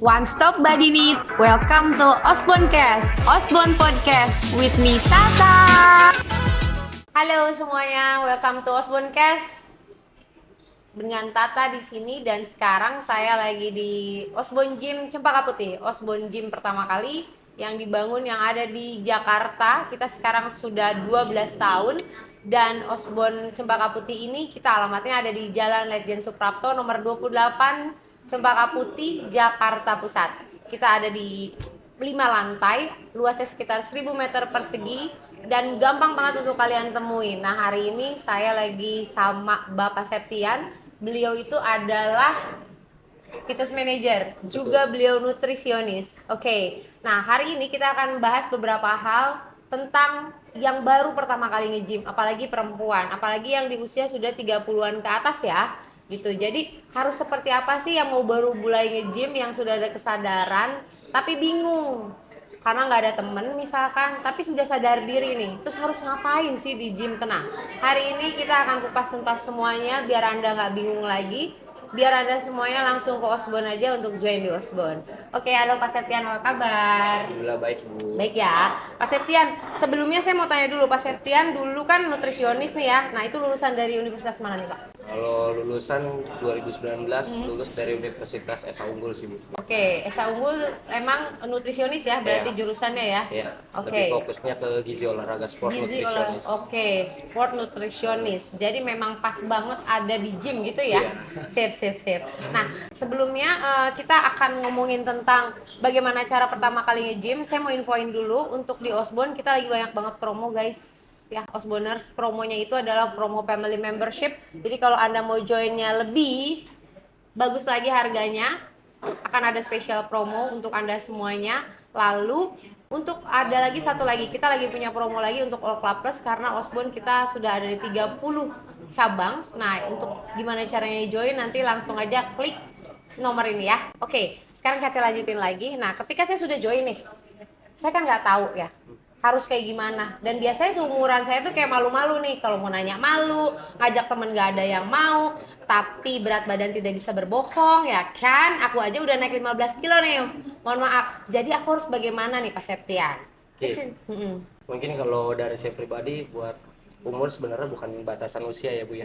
One Stop Body Needs, welcome to Osborncast, Osborn Podcast with me Tata. Halo semuanya, welcome to Osborncast dengan Tata di sini dan sekarang saya lagi di Osborn Gym Cempaka Putih. Osborn Gym pertama kali yang dibangun yang ada di Jakarta. Kita sekarang sudah 12 tahun dan Osborn Cempaka Putih ini kita alamatnya ada di Jalan Ledjen Suprapto nomor 28 Cempaka Putih, Jakarta Pusat. Kita ada di 5 lantai, luasnya sekitar 1000 meter persegi dan gampang banget untuk kalian temuin. Nah, hari ini saya lagi sama Bapak Septian. Beliau itu adalah fitness manager, juga beliau nutrisionis. Oke. Nah, hari ini kita akan bahas beberapa hal tentang yang baru pertama kali nge-gym, apalagi perempuan, apalagi yang di usia sudah 30-an ke atas ya. Gitu. Jadi, harus seperti apa sih yang mau baru mulai nge-gym yang sudah ada kesadaran tapi bingung karena nggak ada temen misalkan, tapi sudah sadar diri nih, terus harus ngapain sih di gym? Tenang, hari ini kita akan kupas tuntas semuanya biar anda nggak bingung lagi, biar anda semuanya langsung ke Osborn aja untuk join di Osborn. Oke, halo Pak Septian, apa kabar? Alhamdulillah baik Bu. Baik ya, Pak Septian, sebelumnya saya mau tanya dulu, Pak Septian dulu kan nutrisionis nih ya, nah itu lulusan dari universitas mana nih Pak? Kalau lulusan 2019 lulus dari Universitas Esa Unggul sih Bu. Oke, Esa Unggul emang nutrisionis ya, berarti Iya. jurusannya ya? Ya, Oke. lebih fokusnya ke gizi olahraga sport Gizi nutritionist. Oke, sport nutritionist. Jadi memang pas banget ada di gym gitu ya. Iya. Sip. Nah, sebelumnya kita akan ngomongin tentang bagaimana cara pertama kali nge-gym. Saya mau infoin dulu untuk di Osborn kita lagi banyak banget promo guys. Ya, Osborners promonya itu adalah promo family membership. Jadi kalau Anda mau joinnya lebih bagus lagi harganya, akan ada special promo untuk Anda semuanya. Lalu untuk ada lagi satu lagi, kita lagi punya promo lagi untuk All Club Plus karena Osborn kita sudah ada di 30 cabang. Nah, untuk gimana caranya join nanti langsung aja klik nomor ini ya. Oke, sekarang kita lanjutin lagi. Nah, ketika saya sudah join nih, saya kan nggak tahu ya harus kayak gimana, dan biasanya seumuran saya tuh kayak malu-malu nih kalau mau nanya, malu ngajak temen, nggak ada yang mau, tapi berat badan tidak bisa berbohong ya kan, aku aja udah naik 15 kilo nih, mohon maaf. Jadi aku harus bagaimana nih Pak Septian? Oke. Mungkin kalau dari saya pribadi buat umur sebenarnya bukan batasan usia ya Bu ya.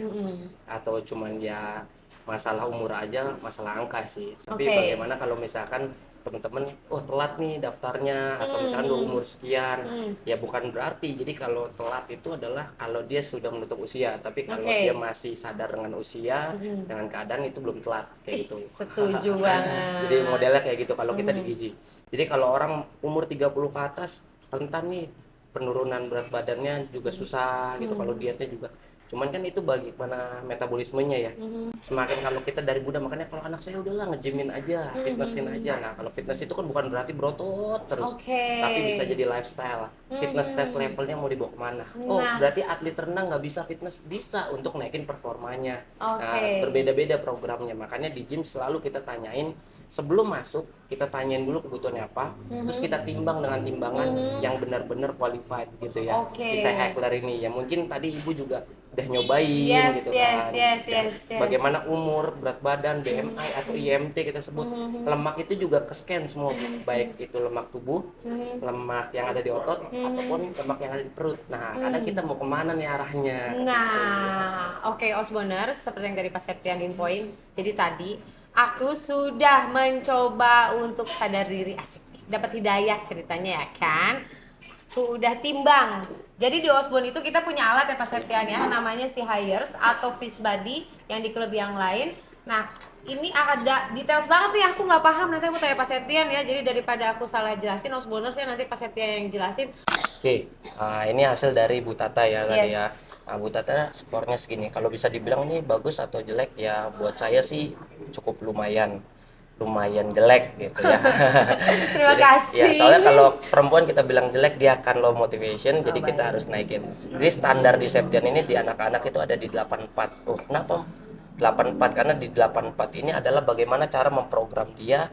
Atau cuman ya masalah umur aja, masalah angka sih. Tapi Oke. bagaimana kalau misalkan teman-teman telat nih daftarnya atau misalkan udah umur sekian, ya bukan berarti. Jadi kalau telat itu adalah kalau dia sudah menutup usia, tapi kalau Oke. dia masih sadar dengan usia, dengan keadaan itu belum telat kayak gitu. Setuju banget. Jadi modelnya kayak gitu kalau kita di gizi. Jadi kalau orang umur 30 ke atas rentan nih penurunan berat badannya juga susah gitu, kalau dietnya juga. Cuman kan itu bagaimana metabolismenya ya. Semakin kalau kita dari muda, makanya kalau anak saya udahlah ngejimin aja, fitnessin aja. Nah, kalau fitness itu kan bukan berarti berotot terus, Oke. tapi bisa jadi lifestyle. Fitness test levelnya mau dibawa kemana? Oh, Nah. berarti atlet renang nggak bisa fitness, bisa untuk naikin performanya. Nah, Oke. berbeda-beda programnya. Makanya di gym selalu kita tanyain sebelum masuk, kita tanyain dulu kebutuhannya apa, terus kita timbang dengan timbangan yang benar-benar qualified gitu ya. Oke. Bisa heckler ini ya. Mungkin tadi Ibu juga udah nyobain Yes, gitu yes, kan. yes, Dan yes, yes. bagaimana umur, berat badan, BMI atau IMT kita sebut. Lemak itu juga ke-scan semua, baik itu lemak tubuh, lemak yang ada di otot ataupun lemak yang ada di perut. Nah, kadang kita mau kemana nih arahnya? Nah, oke Osborners, seperti yang tadi Pak Septian infoin. Jadi tadi aku sudah mencoba untuk sadar diri, asik, dapat hidayah ceritanya ya kan. Aku udah timbang. Jadi di Osborn itu kita punya alat ya Pak Septian ya, namanya si Hires atau Fish Body yang di klub yang lain. Nah, ini ada details banget nih, aku nggak paham, nanti aku tanya Pak Septian ya. Jadi daripada aku salah jelasin, Osborners ya nanti Pak Septian yang jelasin. Oke, ini hasil dari Bu Tata ya tadi ya. Yes. Nah, Bu Tata skornya segini. Kalau bisa dibilang ini bagus atau jelek ya, buat saya sih cukup lumayan jelek gitu ya. Terima Jadi, kasih. ya soalnya kalau perempuan kita bilang jelek dia akan low motivation, jadi kita harus naikin. Jadi standar di Septian ini di anak-anak itu ada di 84. Oh, kenapa 84? Karena di 84 ini adalah bagaimana cara memprogram dia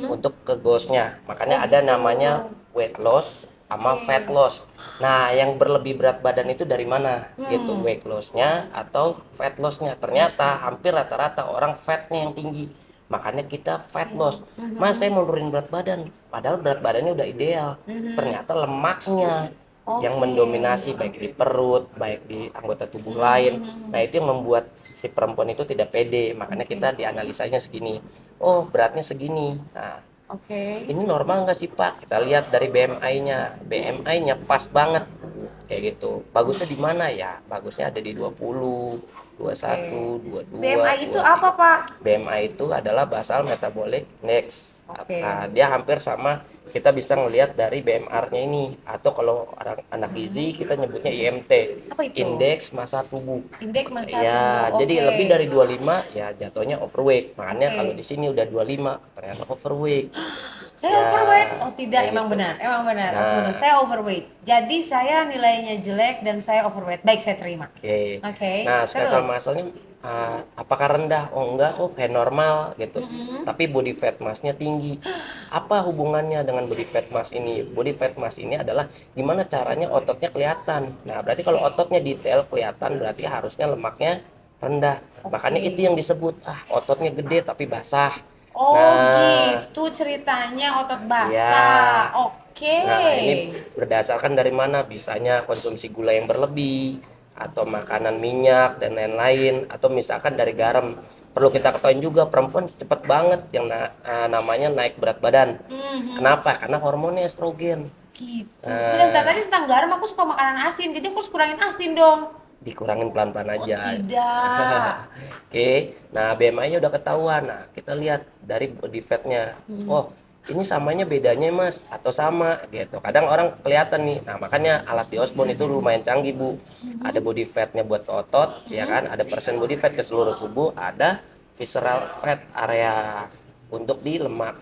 untuk ke goals-nya. Makanya ada namanya weight loss sama fat loss. Nah, yang berlebih berat badan itu dari mana? Gitu, weight loss-nya atau fat loss-nya. Ternyata hampir rata-rata orang fatnya yang tinggi. makanya kita fat loss. Mas, saya mau nurunin berat badan, padahal berat badannya udah ideal, ternyata lemaknya yang mendominasi, baik di perut, baik di anggota tubuh lain. Nah, itu yang membuat si perempuan itu tidak pede. Makanya kita dianalisanya segini. Oh, beratnya segini. Nah, Oke. ini normal nggak sih Pak? Kita lihat dari BMI-nya. BMI-nya pas banget. Kayak gitu. Bagusnya di mana ya? Bagusnya ada di 20, 21, 22, BMI itu 23. apa, Pak? BMI itu adalah basal metabolic index. Oke. Nah, dia hampir sama, kita bisa ngelihat dari BMR-nya ini, atau kalau anak gizi kita nyebutnya IMT. Apa itu? Indeks massa tubuh. Indeks massa Ya, tubuh. jadi Oke. lebih dari 25 ya jatuhnya overweight. Makanya Oke. kalau di sini udah 25 ternyata overweight. Saya Ya, overweight? Oh tidak, kayak emang gitu. benar, emang benar. Nah. Sebenarnya saya overweight. Jadi saya nilainya jelek dan saya overweight. Baik, saya terima. Oke. Oke, Nah, skeletal terus? muscle-nya apakah rendah? Oh enggak, oh kayak normal gitu. Tapi body fat mass-nya tinggi. Apa hubungannya dengan body fat mass ini? Body fat mass ini adalah gimana caranya ototnya kelihatan. Nah, berarti kalau ototnya detail kelihatan, berarti harusnya lemaknya rendah. Makanya itu yang disebut ototnya gede tapi basah. Oh Nah, gitu ceritanya otot ya. basah. Oke. Nah, ini berdasarkan dari mana? Bisanya konsumsi gula yang berlebih, atau makanan minyak, dan lain-lain, atau misalkan dari garam. Perlu kita ketahui juga, perempuan cepet banget yang namanya naik berat badan. Kenapa? Karena hormonnya estrogen. Gitu. Sebentar, tadi tentang garam aku suka makanan asin, jadi aku harus kurangin asin dong. Dikurangin pelan-pelan Oh aja. tidak. Oke, nah BMI-nya udah ketahuan. Nah, kita lihat dari body fat-nya. Oh, ini samanya bedanya Mas atau sama gitu. Kadang orang kelihatan nih. Nah, makanya alat di Osborne itu lumayan canggih, Bu. Ada body fat-nya buat ke otot, ya kan? Ada persen body fat ke seluruh tubuh, ada visceral fat area untuk di lemak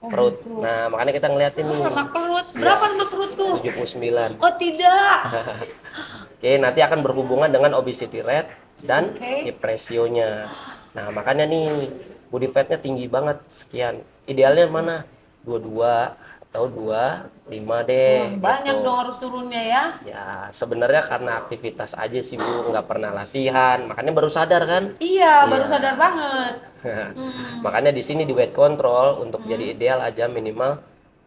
perut. Nah, makanya kita ngeliatin nih. Lemak perut. Berapa lemak perutku? 79. Oh tidak. Oke, nanti akan berhubungan dengan obesity rate dan Oke. hip ratio-nya. Nah, makanya nih body fat-nya tinggi banget sekian. Idealnya mana? 22 atau 25 deh. Banyak gitu. dong harus turunnya ya. Ya, sebenarnya karena aktivitas aja sih Bu, nggak pernah latihan. Makanya baru sadar kan? Iya, baru sadar banget. Makanya di sini di weight control untuk jadi ideal aja minimal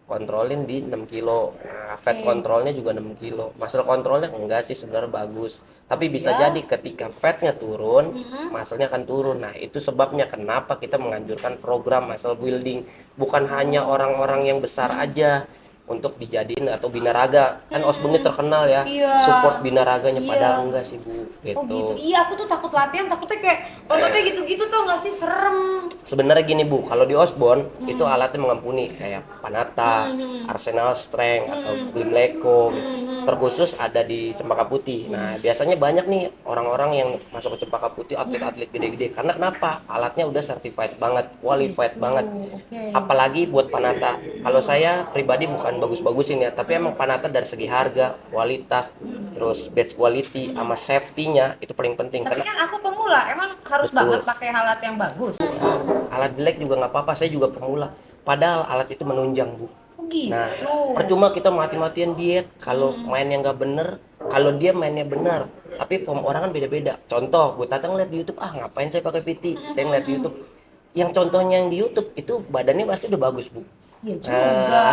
kontrolin di 6 kilo. Nah, fat kontrolnya juga 6 kilo. Muscle kontrolnya enggak sih sebenarnya bagus. Tapi bisa jadi ketika fatnya turun, muscle-nya akan turun. Nah, itu sebabnya kenapa kita menganjurkan program muscle building. Bukan hanya orang-orang yang besar aja untuk dijadiin atau binaraga. Kan Osborne ini terkenal ya, Iya. support binaraganya. Iya. Padahal enggak sih Bu, gitu. Oh gitu. Iya, aku tuh takut latihan, takutnya kayak ototnya gitu-gitu tuh nggak sih, serem. Sebenarnya gini Bu, kalau di Osborne itu alatnya mengampuni kayak Panata, Arsenal Strength atau Glimleco, terkhusus ada di Cempaka Putih. Nah, biasanya banyak nih orang-orang yang masuk ke Cempaka Putih atlet-atlet gede-gede. Karena kenapa? Alatnya udah certified banget, qualified banget. Oke. Apalagi buat Panata. Kalau saya pribadi bukan bagus-bagusin ya, tapi emang Panata dari segi harga, kualitas, terus batch quality sama safety-nya itu paling penting. Tapi Karena kan aku pemula, emang harus Betul. banget pakai alat yang bagus. alat jelek juga nggak apa-apa, saya juga pemula. Padahal alat itu menunjang Bu. Oh gitu. Nah, percuma kita mati-matian diet kalau mainnya nggak bener, kalau dia mainnya benar. Tapi form orang kan beda-beda. Contoh, Bu Tata ngeliat di YouTube, ngapain saya pakai PT? Saya ngeliat di YouTube. Yang contohnya yang di YouTube itu badannya pasti udah bagus Bu. Iya juga.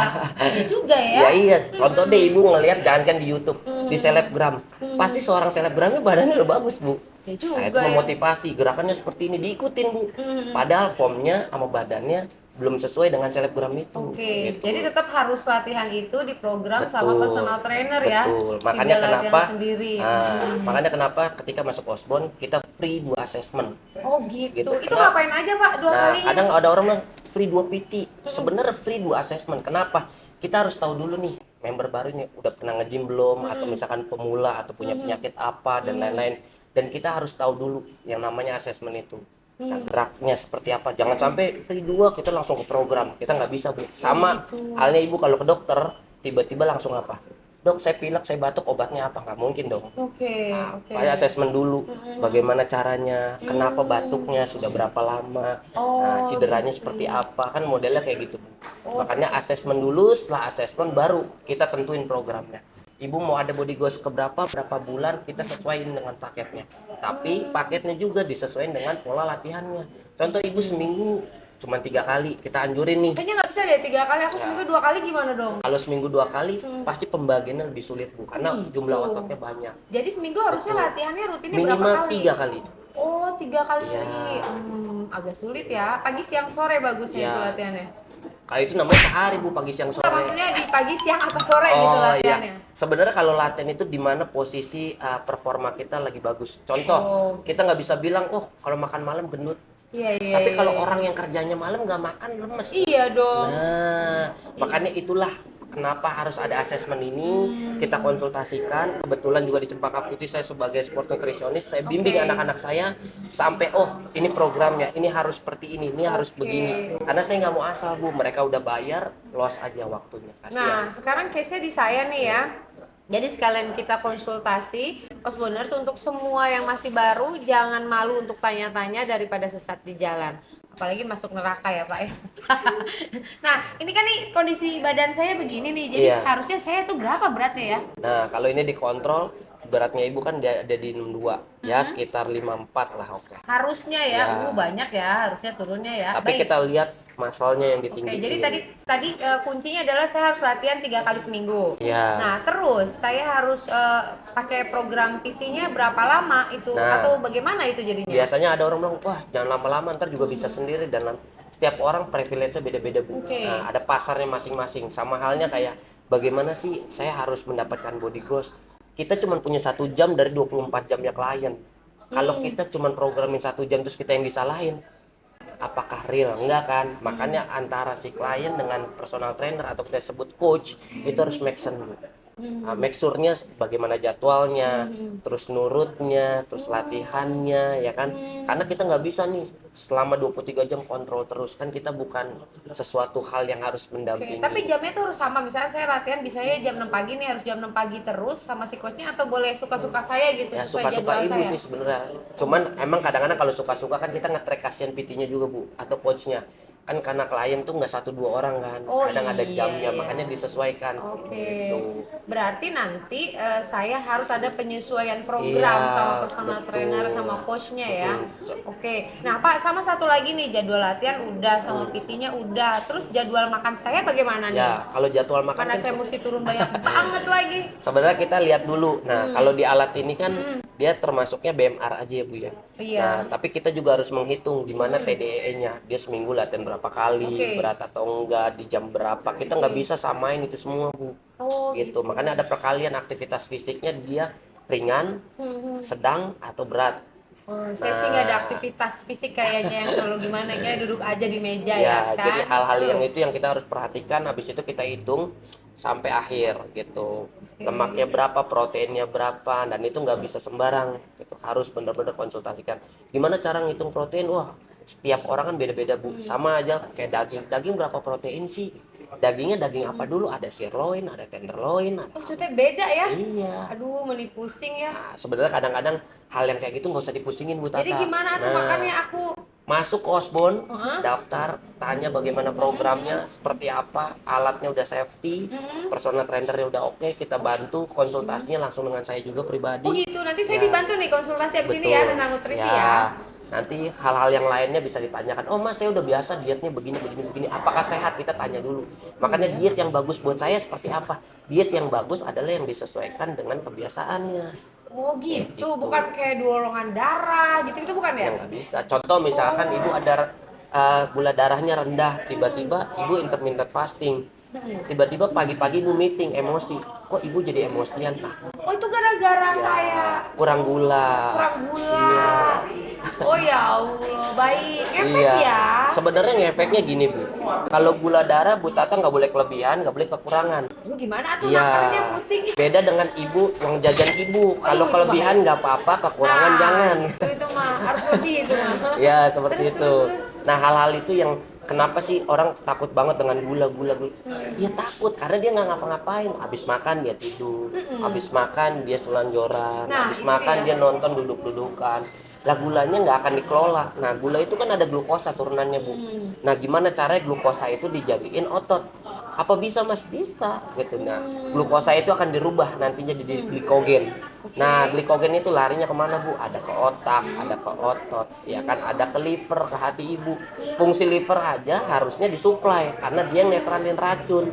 Iya juga ya. Ya iya, contoh deh Ibu ngelihat jangan kan di YouTube, di selebgram. Pasti seorang selebgramnya badannya udah bagus Bu. Ya juga Nah, itu ya. memotivasi, gerakannya seperti ini diikutin Bu. Padahal formnya sama badannya belum sesuai dengan selebgram itu. Oke, gitu. jadi tetap harus latihan itu di program sama Betul, personal trainer ya. betul. Makanya Tidak latihan kenapa sendiri. makanya kenapa ketika masuk Osborne kita free 2 assessment. Oh gitu. Gitu. Itu Kenapa? ngapain aja Pak 2 Nah, kali? kadang ada orang bilang free 2 PT. Sebenarnya free 2 assessment. Kenapa? Kita harus tahu dulu nih, member barunya udah pernah nge-gym belum, atau misalkan pemula atau punya penyakit apa dan lain-lain. Dan kita harus tahu dulu yang namanya assessment itu. Nah, geraknya seperti apa. Jangan sampai free 2 kita langsung ke program. Kita nggak bisa Bu. Sama halnya Ibu kalau ke dokter tiba-tiba langsung apa? Dok, saya pilek, saya batuk, obatnya apa? Nggak mungkin dong. Oke, oke. Kayak assessment dulu, bagaimana caranya, kenapa batuknya, sudah berapa lama, cederanya seperti apa, kan modelnya kayak gitu Bu. Makanya assessment dulu, setelah assessment baru kita tentuin programnya. Ibu mau ada body goals ke berapa bulan, kita sesuaiin dengan paketnya. Tapi paketnya juga disesuaikan dengan pola latihannya. Contoh Ibu seminggu cuma 3 kali kita anjurin nih. Kayaknya nggak bisa deh 3 kali, aku seminggu 2 kali gimana dong? Kalau seminggu 2 kali pasti pembagiannya lebih sulit Bu, karena jumlah ototnya banyak. Jadi seminggu harusnya latihannya rutinnya berapa Minimal kali? 3 kali. Oh, 3 kali. Iya. Agak sulit ya. Pagi, siang, sore bagusnya Iya. itu latihannya. Kalau itu namanya sehari Bu, pagi siang Enggak, sore. maksudnya di pagi, siang, apa sore gitu Oh latihannya? iya. Sebenarnya kalau latihan itu di mana posisi performa kita lagi bagus. Contoh, Oh. kita nggak bisa bilang, oh kalau makan malam gendut. Iya, iya. Tapi iya, kalau iya. orang yang kerjanya malam nggak makan lemes. Iya dong. Nah, makanya itulah kenapa harus ada asesmen ini. Kita konsultasikan. Kebetulan juga di Cempaka Putih saya sebagai sport nutritionist, saya bimbing Oke. anak-anak saya sampai ini programnya, ini harus seperti ini harus Oke. begini. Karena saya nggak mau asal Bu, mereka udah bayar, los aja waktunya. Nah, Kasihan. sekarang case-nya di saya nih ya. Jadi sekalian kita konsultasi, Osboners, untuk semua yang masih baru jangan malu untuk tanya-tanya daripada sesat di jalan. Apalagi masuk neraka ya Pak ya. Nah, ini kan nih kondisi badan saya begini nih. Jadi Iya. harusnya saya tuh berapa beratnya ya? Nah, kalau ini dikontrol, beratnya ibu kan ada di 62, ya sekitar 54 lah, oke. Harusnya ya, Ya. banyak ya, harusnya turunnya ya. Tapi Baik. kita lihat masalnya yang Oke, ditinggiin. jadi tadi kuncinya adalah saya harus latihan 3 kali seminggu. Ya. Nah, terus saya harus pakai program PT-nya berapa lama itu Nah. atau bagaimana itu jadinya? Biasanya ada orang bilang, wah jangan lama-lama, ntar juga bisa sendiri. Dan setiap orang privilege-nya beda-beda Bu. Oke. Nah, ada pasarnya masing-masing. Sama halnya kayak bagaimana sih saya harus mendapatkan body growth. Kita cuma punya 1 jam dari 24 jamnya klien. Kalau kita cuma programin 1 jam terus kita yang disalahin, apakah real? Enggak kan? Makanya antara si klien dengan personal trainer atau kita sebut coach itu harus make sense dulu. Make sure-nya bagaimana jadwalnya, terus nurutnya, terus latihannya, ya kan? Karena kita nggak bisa nih selama 23 jam kontrol terus, kan kita bukan sesuatu hal yang harus Oke, mendampingi. tapi jamnya tuh harus sama. Misalnya saya latihan bisanya jam 6 pagi nih, harus jam 6 pagi terus sama si coachnya, atau boleh suka-suka saya gitu Ya sesuai suka-suka jadwal ibu saya? sih sebenarnya. Cuman emang kadang-kadang kalau suka-suka kan kita nge-track kasihan PT-nya juga Bu, atau coachnya. Kan karena klien tuh nggak 1-2 orang kan, Oh, kadang ada iya, jamnya, iya. makanya disesuaikan. Oke, Gitu. berarti nanti saya harus ada penyesuaian program Iya, sama personal betul. trainer sama coachnya ya. Betul. Oke, nah Pak, sama satu lagi nih, jadwal latihan udah sama PT-nya udah, terus jadwal makan saya bagaimana nih? Ya kalau jadwal makan Mana kan saya mesti turun banyak banget lagi. sebenarnya kita lihat dulu. Nah, kalau di alat ini kan dia termasuknya BMR aja ya Bu ya. Iya. Nah, tapi kita juga harus menghitung di mana TDEE-nya. Dia seminggu latihan berapa kali, Oke. berat atau enggak, di jam berapa. Kita nggak bisa samain itu semua Bu. Oh, Gitu. Makanya ada perkalian aktivitas fisiknya dia ringan, sedang atau berat. Oh, saya sih nggak ada aktivitas fisik kayaknya, yang kalau gimana kayak duduk aja di meja Ya, ya kan. jadi hal-hal yang Terus, itu yang kita harus perhatikan. Habis itu kita hitung sampai akhir gitu. Lemaknya berapa, proteinnya berapa, dan itu nggak bisa sembarang. Gitu. Harus benar-benar konsultasikan. Gimana cara ngitung protein? Wah, setiap orang kan beda-beda Bu. Sama aja kayak daging. Daging berapa protein sih? Dagingnya daging apa dulu? Ada sirloin, ada tenderloin, ada. oh itu teh beda ya. Iya. Aduh, meni pusing ya. Nah, sebenarnya kadang-kadang hal yang kayak gitu nggak usah dipusingin Bu Tata. Jadi gimana tuh Nah, makannya aku? masuk ke Osbon, daftar, tanya bagaimana programnya, seperti apa, alatnya udah safety, personal trainernya udah oke, kita bantu, konsultasinya langsung dengan saya juga pribadi. Oh gitu, nanti saya Ya. dibantu nih konsultasi abis ini Betul. ya tentang nutrisi ya. Nanti hal-hal yang lainnya bisa ditanyakan. Oh Mas, saya udah biasa dietnya begini, begini, begini. Apakah sehat? Kita tanya dulu. Makanya diet yang bagus buat saya seperti apa? Diet yang bagus adalah yang disesuaikan dengan kebiasaannya. Oh gitu, Gitu. bukan kayak golongan darah gitu, itu bukan ya? Yang nggak bisa. Contoh misalkan ibu ada gula darahnya rendah, tiba-tiba ibu intermittent fasting. Tiba-tiba pagi-pagi ibu meeting, emosi. Kok ibu jadi emosian? Nah, Oh itu gara-gara saya kurang gula. kurang gula. Iya. Oh ya Allah, baik. Efek Iya. ya. Sebenarnya ngefeknya gini Bu. Kalau gula darah Bu Tata nggak boleh kelebihan, nggak boleh kekurangan. Lu gimana tuh Iya. nakarnya pusing. Beda dengan ibu yang jajan ibu. Kalau itu kelebihan nggak apa-apa, kekurangan Nah, jangan. Itu mah harus lebih itu mah. Ya seperti Terus, itu. terus. Nah hal-hal itu yang kenapa sih orang takut banget dengan gula. Dia takut karena dia nggak ngapa-ngapain. Habis makan dia tidur, habis makan dia selonjoran, Nah, habis itu makan dia. dia nonton duduk-dudukan. Lah gulanya nggak akan dikelola. Nah gula itu kan ada glukosa turunannya Bu. Nah gimana caranya glukosa itu dijadiin otot? Apa bisa Mas? Bisa gitu. Nah glukosa itu akan dirubah nantinya jadi glikogen. Nah, glikogen itu larinya kemana Bu? Ada ke otak, ada ke otot, ya kan? Ada ke liver, ke hati ibu. Fungsi liver aja harusnya disuplai karena dia yang netralin racun.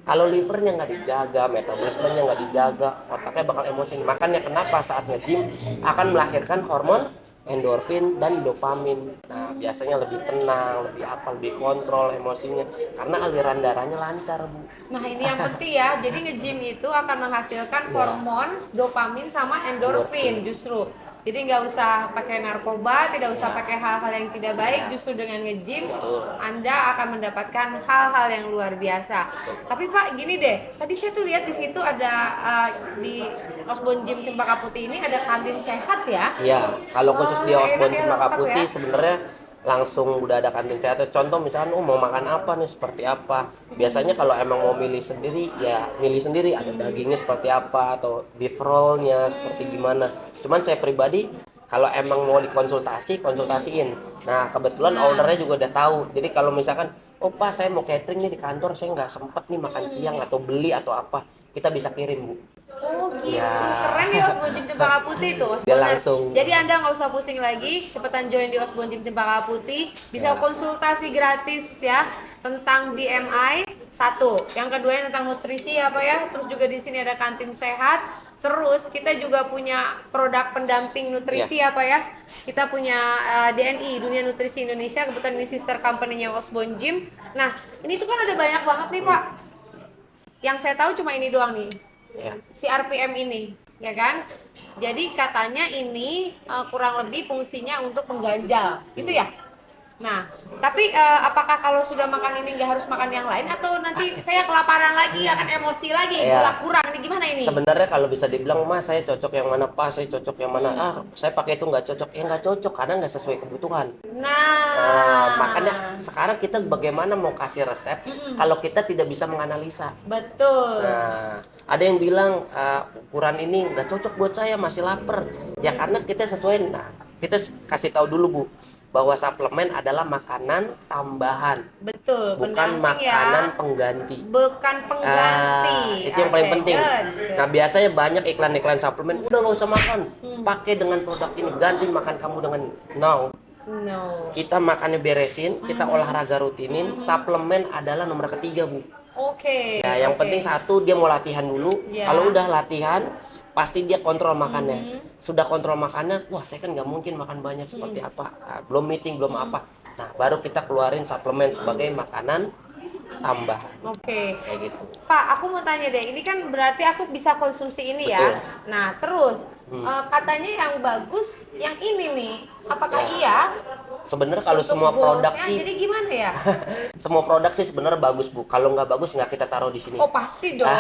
Kalau livernya nggak dijaga, metabolismenya nggak dijaga, otaknya bakal emosi. Makanya kenapa saat nge-gym akan melahirkan hormon endorfin dan dopamin. Nah, biasanya lebih tenang, lebih kontrol emosinya karena aliran darahnya lancar, Bu. Nah ini yang penting ya, jadi nge-gym itu akan menghasilkan hormon dopamin sama endorfin justru. Jadi nggak usah pakai narkoba, tidak usah pakai hal-hal yang tidak baik. Justru dengan nge-gym, Anda akan mendapatkan hal-hal yang luar biasa. Tapi Pak, gini deh, tadi saya tuh lihat di situ ada di Osbon Gym Cempaka Putih ini ada kantin sehat ya? Iya, kalau khusus di Osbon enak ya, Cempaka lengkap Putih ya. sebenarnya langsung udah ada kantin sehat. Contoh misalkan mau makan apa nih, seperti apa. Biasanya kalau emang mau milih sendiri ya milih sendiri, ada dagingnya seperti apa atau beef rollnya seperti gimana. Cuman saya pribadi kalau emang mau konsultasiin. Nah, kebetulan ownernya juga udah tahu. Jadi kalau misalkan oh Pak saya mau catering nih di kantor, saya nggak sempet nih makan siang atau beli atau apa, kita bisa kirim Bu. Oh gitu, Ya. keren ya Osbon Gym Cempaka Putih itu. Dia langsung. Jadi Anda nggak usah pusing lagi, cepetan join di Osbon Gym Cempaka Putih. Bisa Ya. konsultasi gratis ya tentang BMI satu. Yang kedua tentang nutrisi ya Pak ya. Terus juga di sini ada kantin sehat. Terus kita juga punya produk pendamping nutrisi ya Pak ya. Kita punya DNI Dunia Nutrisi Indonesia, kebetulan ini sister company-nya Osbon Gym. Nah ini tuh kan ada banyak banget nih Pak. Yang saya tahu cuma ini doang nih. Ya. Si RPM ini, ya kan? Jadi katanya ini kurang lebih fungsinya untuk mengganjal, gitu ya? Nah, tapi apakah kalau sudah makan ini nggak harus makan yang lain atau nanti saya kelaparan lagi, akan emosi lagi, Iya. gula kurang, ini gimana ini? Sebenarnya kalau bisa dibilang Mas saya cocok yang mana Pak, saya cocok yang mana, saya pakai itu nggak cocok, ya nggak cocok karena nggak sesuai kebutuhan. Nah, Makanya sekarang kita bagaimana mau kasih resep kalau kita tidak bisa menganalisa. betul. Nah, ada yang bilang ukuran ini nggak cocok buat saya, masih lapar. Ya karena kita sesuai. Nah, kita kasih tahu dulu Bu bahwa suplemen adalah makanan tambahan, Betul, bukan pendamping makanan ya. pengganti. Bukan pengganti. Itu yang paling Oke, penting. good. Nah biasanya banyak iklan-iklan suplemen, udah nggak usah makan, pakai dengan produk ini, ganti makan kamu dengan No. kita makannya beresin, kita olahraga rutinin, suplemen adalah nomor ketiga Bu. Oke. Ya yang oke. penting satu dia mau latihan dulu, Ya. kalau udah latihan pasti dia kontrol makannya. Sudah kontrol makannya, wah saya kan nggak mungkin makan banyak seperti apa, belum meeting belum apa. Nah baru kita keluarin suplemen sebagai makanan tambahan Oke. kayak gitu. Pak, aku mau tanya deh, ini kan berarti aku bisa konsumsi ini ya. Betul. Nah, terus katanya yang bagus yang ini nih. Apakah iya? Sebenarnya kalau Untuk semua produk goalsnya, sih jadi gimana ya? semua produk sih sebenarnya bagus Bu. Kalau nggak bagus nggak kita taruh di sini. Oh, pasti dong.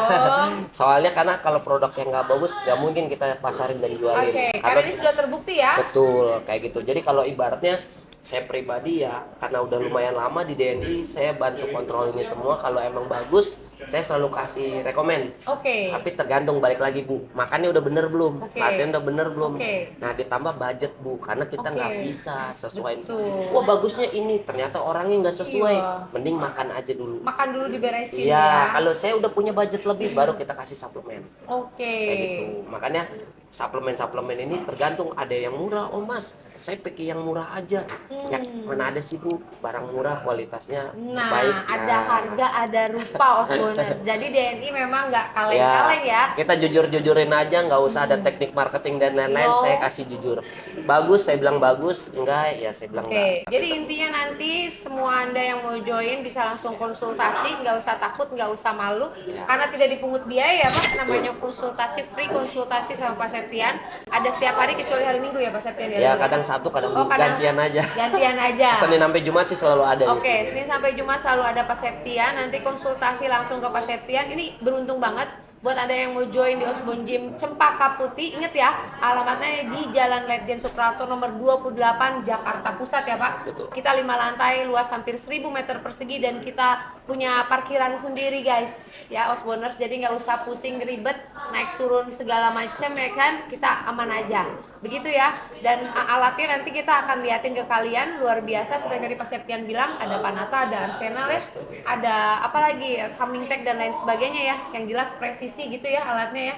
Soalnya karena kalau produk yang nggak bagus nggak mungkin kita pasarin dan jualin. Oke, karena ini sudah terbukti ya. Betul kayak gitu. Jadi kalau ibaratnya saya pribadi ya karena udah lumayan lama di DNI, saya bantu kontrol ini semua. Kalau emang bagus, saya selalu kasih rekomen. Oke. Tapi tergantung balik lagi Bu, makannya udah bener belum, Oke. latihan udah bener belum. Oke. Nah ditambah budget Bu, karena kita Oke. nggak bisa sesuai. Betul. Wah bagusnya ini, ternyata orangnya nggak sesuai. Iya. Mending makan aja dulu. Makan dulu diberesin Iya, ya. kalau saya udah punya budget lebih, baru kita kasih suplemen. Oke. Kayak gitu. Makanya suplemen ini tergantung, ada yang murah. Oh Mas, saya pakai yang murah aja. Ya mana ada sih Bu, barang murah kualitasnya Nah, baik. ada harga, ada rupa Osboners. Jadi DNI memang nggak Ya, kaleng-kaleng ya. kita jujur-jujurin aja, nggak usah ada teknik marketing dan lain-lain. No. Saya kasih jujur. Bagus, saya bilang bagus. Enggak, ya saya bilang Oke, enggak. jadi intinya nanti semua Anda yang mau join bisa langsung konsultasi, nggak usah takut, nggak usah malu, karena tidak dipungut biaya ya Pak, namanya konsultasi, free konsultasi sama Pak Septian, ada setiap hari kecuali hari Minggu ya Pak Septian Ya kadang Sabtu, kadang Oh, kadang gantian aja. Gantian aja. Senin sampai Jumat sih selalu ada di Oke, sini. Senin sampai Jumat selalu ada Pak Septian, nanti konsultasi langsung ke Pak Septian, ini beruntung banget. Buat Anda yang mau join di Osbon Gym Cempaka Putih, inget ya, alamatnya di Jalan Letjen Suprapto nomor 28 Jakarta Pusat ya Pak. Betul. Kita 5 lantai, luas hampir 1000 meter persegi dan kita punya parkiran sendiri guys. Ya Osboners, jadi nggak usah pusing ribet naik turun segala macam ya kan, kita aman aja. Begitu ya. Dan alatnya nanti kita akan liatin ke kalian, luar biasa seperti tadi Pak Septian bilang, ada Panata, ada Arsenal ya, ada apa lagi, Coming Tech dan lain sebagainya ya. Yang jelas presisi gitu ya alatnya ya.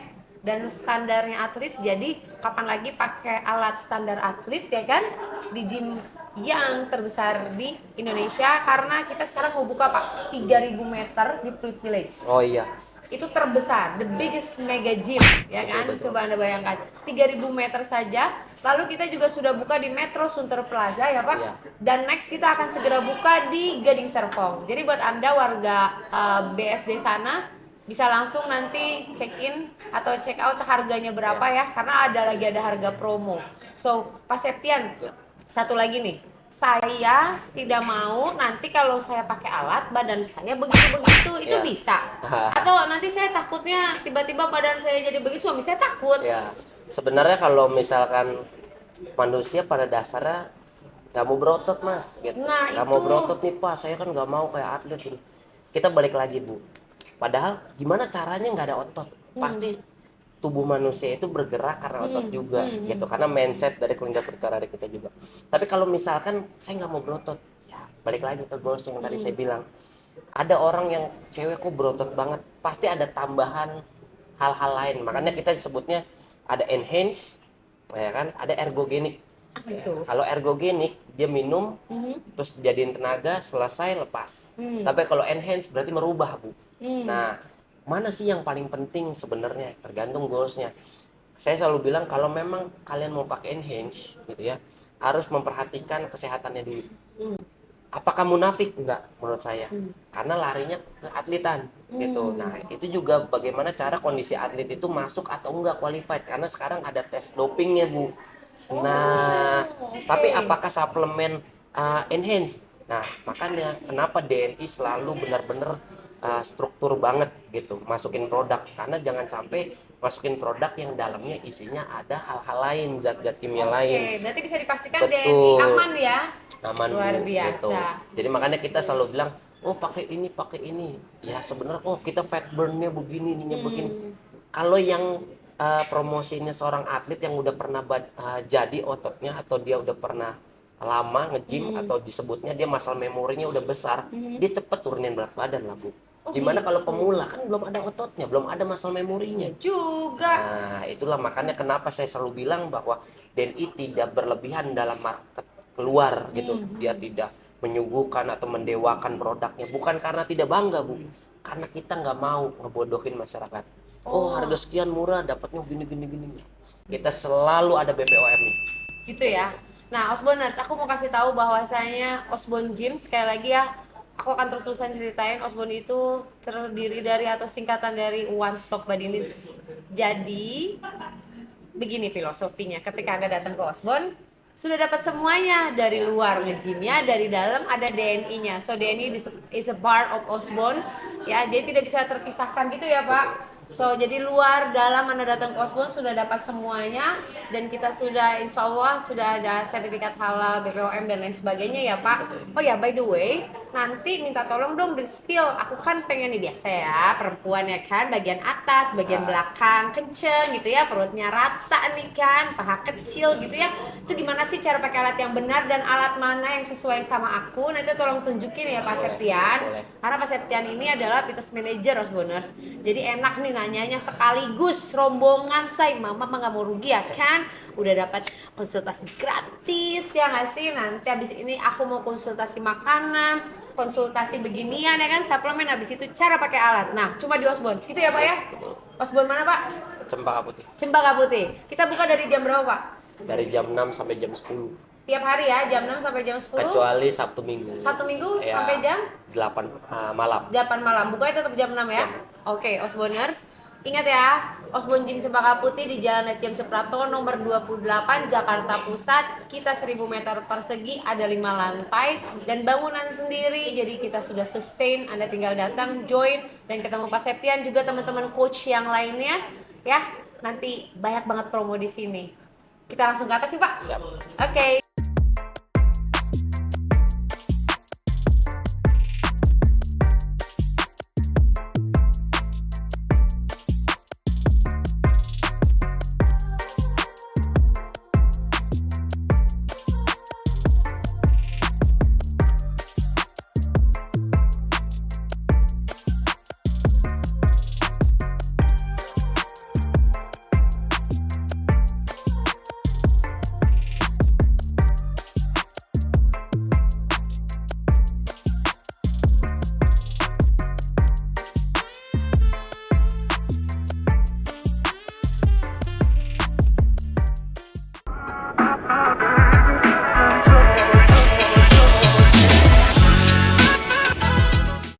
dan standarnya atlet. Jadi kapan lagi pakai alat standar atlet ya kan di gym yang terbesar di Indonesia, karena kita sekarang mau buka Pak 3.000 meter di Fluid Village. Oh iya. Itu terbesar, the biggest mega gym ya kan. Betul. Coba Anda bayangkan 3.000 meter saja. Lalu kita juga sudah buka di Metro Sunter Plaza ya Pak. Iya. Dan next kita akan segera buka di Gading Serpong. Jadi buat Anda warga BSD sana bisa langsung nanti check in atau check out harganya berapa ya, karena ada harga promo. So Pak Septian, Ya. satu lagi nih, saya tidak mau nanti kalau saya pakai alat badan saya begitu-begitu, itu Ya. bisa. Atau nanti saya takutnya tiba-tiba badan saya jadi begitu, suami saya takut. Ya, sebenarnya kalau misalkan manusia pada dasarnya nggak mau berotot mas, gitu. Nah, Nggak mau itu. berotot nih pak, saya kan nggak mau kayak atlet ini. Kita balik lagi bu. Padahal gimana caranya nggak ada otot? Pasti tubuh manusia itu bergerak karena otot juga, gitu. Karena mindset dari kelenjar utara kita juga. Tapi kalau misalkan saya nggak mau berotot, ya balik lagi ke goals yang tadi saya bilang. Ada orang yang cewek kok berotot banget, pasti ada tambahan hal-hal lain. Makanya kita sebutnya ada enhance, ya kan? Ada ergogenik. Gitu. Kalau ergogenik dia minum terus jadiin tenaga, selesai lepas. Tapi kalau enhance berarti merubah bu. Nah, mana sih yang paling penting sebenarnya? Tergantung goalsnya. Saya selalu bilang kalau memang kalian mau pakai enhance gitu ya, harus memperhatikan kesehatannya dulu. Apakah munafik? Enggak, menurut saya. Karena larinya ke atletan gitu. Nah, itu juga bagaimana cara kondisi atlet itu masuk atau enggak qualified, karena sekarang ada tes dopingnya, Bu. Nah, tapi apakah suplemen enhance? Nah, makanya kenapa DNI selalu benar-benar struktur banget gitu masukin produk, karena jangan sampai masukin produk yang dalamnya isinya ada hal-hal lain, zat-zat kimia lain. Oke, berarti bisa dipastikan Betul. DNI aman ya. Aman Luar Bu, biasa. gitu. Jadi makanya kita selalu bilang, oh pakai ini ya sebenarnya oh kita fat burnnya begini, ininya begini. Kalau yang promosinya seorang atlet yang udah pernah jadi ototnya, atau dia udah pernah lama nge-gym, atau disebutnya dia muscle memorinya udah besar, dia cepet turunin berat badan lah Bu. Gimana kalau pemula, kan belum ada ototnya, belum ada muscle memorinya Juga. Nah, itulah makanya kenapa saya selalu bilang bahwa DNI tidak berlebihan dalam market keluar gitu. Dia tidak menyuguhkan atau mendewakan produknya. Bukan karena tidak bangga, Bu. Karena kita nggak mau ngebodohin masyarakat. Oh, harga sekian murah, dapatnya gini. Kita selalu ada BPOM-nya. Gitu ya. Nah, Osboners, aku mau kasih tahu bahwasanya Osbon Gym, sekali lagi ya, aku akan terus-terusan ceritain, Osbon itu terdiri dari atau singkatan dari One Stop Body Needs. Jadi, begini filosofinya, ketika Anda datang ke Osbon, sudah dapat semuanya, dari luar nge-gymnya, dari dalam ada DNI-nya. So DNI is a part of Osbon, ya, dia tidak bisa terpisahkan gitu ya Pak. So jadi luar dalam Anda datang ke Osbon sudah dapat semuanya, dan kita sudah insya Allah sudah ada sertifikat halal, BPOM dan lain sebagainya ya Pak. Oh ya, by the way, nanti minta tolong dong di spill. Aku kan pengen nih, biasa ya perempuan ya kan, bagian atas, bagian belakang kenceng gitu ya, perutnya rata nih kan, paha kecil gitu ya. Itu gimana sih cara pakai alat yang benar dan alat mana yang sesuai sama aku? Nanti tolong tunjukin ya Pak Septian. boleh. Karena Pak Septian ini adalah fitness manager Osboners. Jadi enak nih nanyanya sekaligus rombongan say. Mama mah gak mau rugi ya kan? Udah dapat konsultasi gratis ya nggak sih? Nanti habis ini aku mau konsultasi makanan, konsultasi beginian ya kan, suplemen, habis itu cara pakai alat. Nah, cuma di Osbon. Itu ya Pak ya? Osbon mana Pak? Cempaka Putih. Cempaka Putih. Kita buka dari jam berapa Pak? Dari jam 6 sampai jam 10. Tiap hari ya, jam 6 sampai jam 10. Kecuali Sabtu Minggu. Sabtu Minggu Ya, sampai jam 8 malam. 8 malam. Bukanya tetap jam 6 ya. Oke, Osboners. Ingat ya, Osbon Gym Cempaka Putih di Jalan Lecem Suprapto nomor 28 Jakarta Pusat. Kita 1000 meter persegi, ada 5 lantai dan bangunan sendiri. Jadi kita sudah sustain, Anda tinggal datang, join dan ketemu Pak Septian, juga teman-teman coach yang lainnya ya. Nanti banyak banget promo di sini. Kita langsung ke atas sih Pak. Siap. Oke.